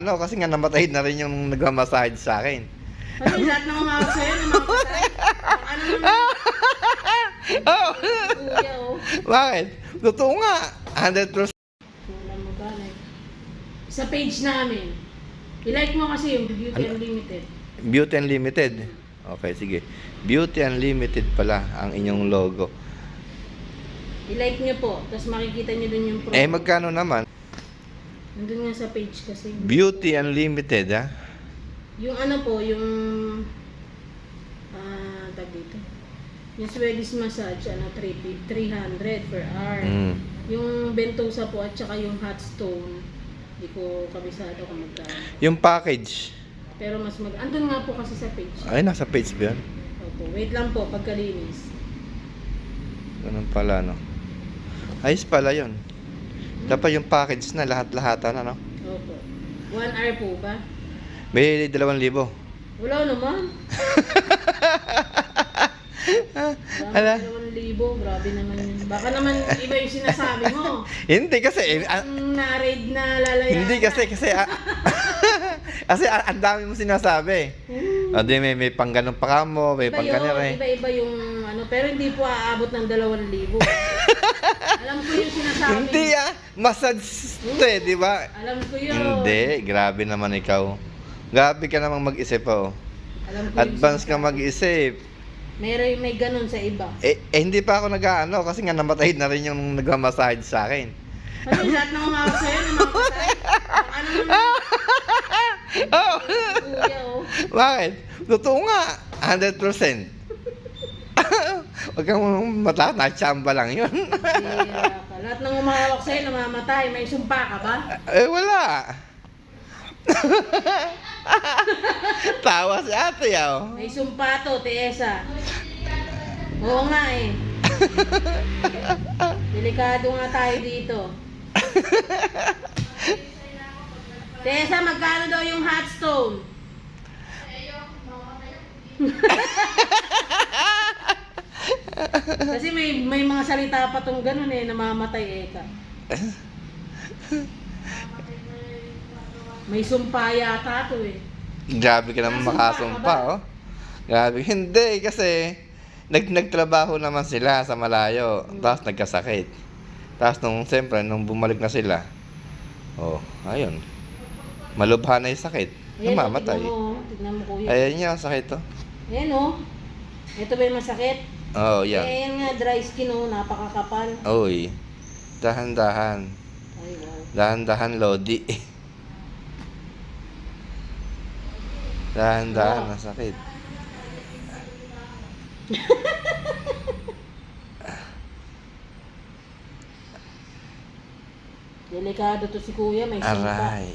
ano, kasi nga namatay na rin yung nagmamassage sa akin. Kasi lahat ng umawag sa'yo, namamatay. Ano naman, Oh! kuya, oh. Bakit? Totoo nga. 100%. Wala mo ba, like, sa page namin, i-like mo kasi yung Beauty Unlimited. Beauty Unlimited. Okay, sige. Beauty Unlimited pala ang inyong logo. I-like nyo po, tapos makikita nyo dun yung promo. Eh, magkano naman? Nandun nga sa page kasi. Beauty Unlimited, ha? Yung ano po, yung tag dito. Yung Swedish massage, 300 per hour. Mm. Yung Bentosa po at saka yung hot stone, hindi ko kabisado kung magkano. Yung package. Pero mas andun nga po kasi sa page. Ay, nasa page ba yan? Opo, wait lang po, pagkalinis. Ganun pala, no? Ayos pala yun. Dapat yung package na, lahat-lahatan, ano? Opo. 1 hour po ba? May 2,000. Wala naman. Ala. 2,000, grabe naman yun. Baka naman iba yung sinasabi mo. Hindi kasi, Na-raid na lalayan. hindi kasi, kasi ang dami mo sinasabi. O, di may pang ganun pa ka mo, may pang kanira eh. Iba-iba yung ano, pero hindi po aabot ng 2,000. Alam ko yung sinasabi. Hindi massage to eh, di ba? Alam ko yun. Hindi, grabe naman ikaw. Grabe ka namang mag-isip oh. Alam ko Advance ka yung sinasabi. mag-isip. May ganun sa iba. Hindi pa ako nag-ano kasi nga namatay na rin yung nagmamassage sa akin. Kasi lahat ng umawag sa'yo, namamatay. Ano naman, Oh! kuya, oh. Bakit? Totoo nga. 100%. Huwag kang matakot, na-chamba lang yun. Bira ka. Lahat ng umawag sa'yo, namamatay. May sumpa ka ba? Wala. Tawa si ate yaw. May sumpa to, Tiesa. Oo nga eh. Delikado nga tayo dito. Tiesa, magkano daw yung hot stone? Kasi may mga salita pa tong ganun eh, namamatay eka. May sumpa yata to eh. Grabe ka naman Nasumpa makasumpa, ka ba? oh. Grabe. Hindi, kasi nagtrabaho naman sila sa malayo. Tapos nagkasakit. Tapos siyempre, nung bumalik na sila, oh, ayun. Malubha na yung sakit. Ayan, Namamatay. tignan mo kuya. Ayan yung sakit, oh. Ayan oh. Ito ba yung masakit? Oh, yan. Ayan nga, dry skin oh, napakakapal. Uy. Dahan-dahan. Ay wow. Dahan-dahan, Lodi. Dahan-dahan, Oh. masakit. Delikado to si kuya, may sumpa. Aray.